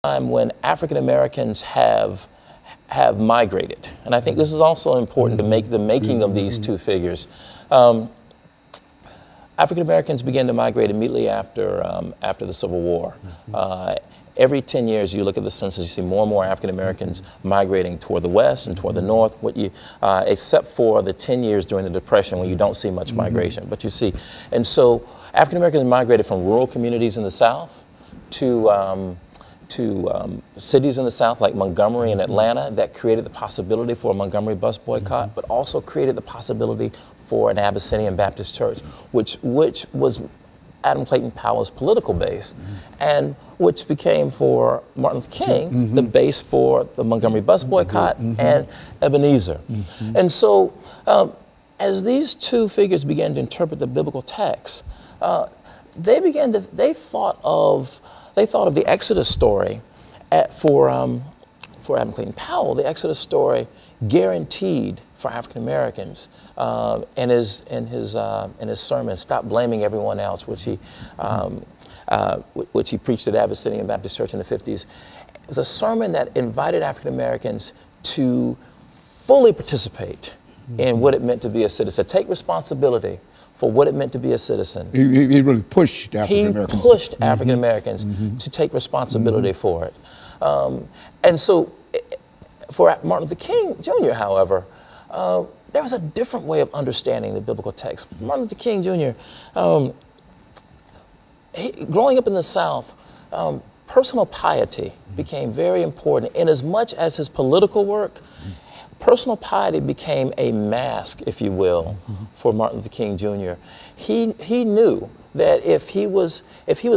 time when African Americans have migrated, and I think this is also important to make the making of these two figures. African Americans began to migrate immediately after the Civil War. Every 10 years, you look at the census, you see more and more African Americans migrating toward the west and toward the north. Except for the 10 years during the Depression when you don't see much migration, but you see, and so African Americans migrated from rural communities in the South to cities in the South like Montgomery and Atlanta. That created the possibility for a Montgomery bus boycott, but also created the possibility for an Abyssinian Baptist church, which was Adam Clayton Powell's political base, and which became for Martin Luther King the base for the Montgomery bus boycott and Ebenezer. And so as these two figures began to interpret the biblical text, they thought of the Exodus story for Adam Clayton Powell. The Exodus story guaranteed for African Americans in his sermon, "Stop Blaming Everyone Else," which he preached at Abyssinian Baptist Church in the 50s. It was a sermon that invited African Americans to fully participate in what it meant to be a citizen, take responsibility for what it meant to be a citizen. He really pushed African Americans. He pushed African Americans to take responsibility for it. And so for Martin Luther King Jr., however, there was a different way of understanding the biblical text. Martin Luther King Jr., growing up in the South, personal piety became very important. In as much as his political work, personal piety became a mask, if you will, for Martin Luther King Jr. He knew that if he was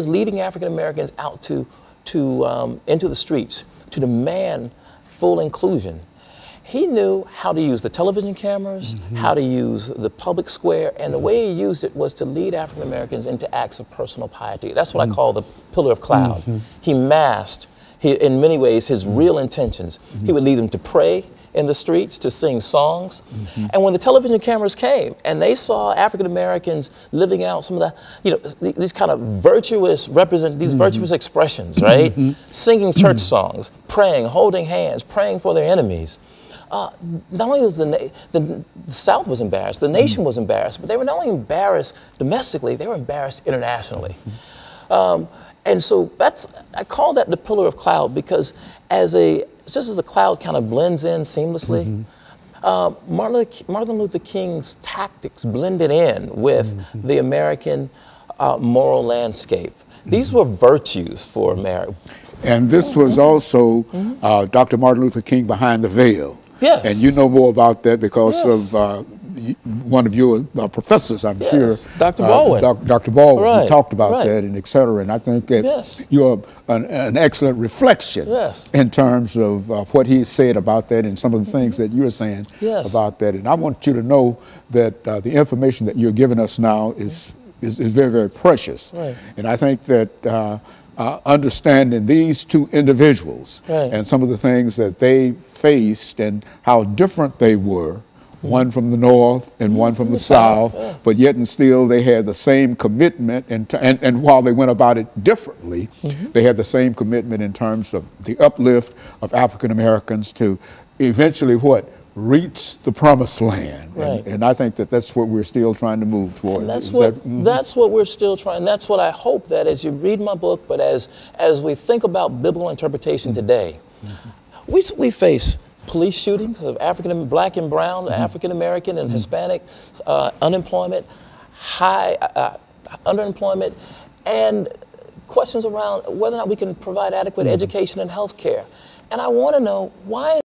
leading African Americans out into the streets to demand full inclusion, he knew how to use the television cameras, how to use the public square, and the way he used it was to lead African Americans into acts of personal piety. That's what I call the pillar of cloud. He masked, in many ways, his real intentions. He would lead them to pray in the streets, to sing songs. And when the television cameras came and they saw African Americans living out some of the, these kind of virtuous virtuous expressions, right? Singing church songs, praying, holding hands, praying for their enemies. Not only was the South was embarrassed, the nation was embarrassed, but they were not only embarrassed domestically, they were embarrassed internationally. And so I call that the pillar of cloud, because just as a cloud kind of blends in seamlessly, Martin Luther King's tactics blended in with the American moral landscape. These were virtues for America. And this was also Dr. Martin Luther King behind the veil. Yes. And you know more about that because of one of your professors, I'm sure. Dr. Baldwin. Dr. Baldwin, who talked about that, and et cetera. And I think that you're an excellent reflection in terms of what he said about that and some of the things that you're saying about that. And I want you to know that the information that you're giving us now is very, very precious. And I think that understanding these two individuals and some of the things that they faced and how different they were, one from the North and one from the South, but yet and still they had the same commitment, and while they went about it differently, they had the same commitment in terms of the uplift of African Americans to eventually reach the promised land. And I think that that's what we're still trying to move toward. That's what we're still trying. That's what I hope that as you read my book, but as we think about biblical interpretation today, we face police shootings of Black and brown, African American and Hispanic, unemployment, high underemployment, and questions around whether or not we can provide adequate education and health care. And I want to know why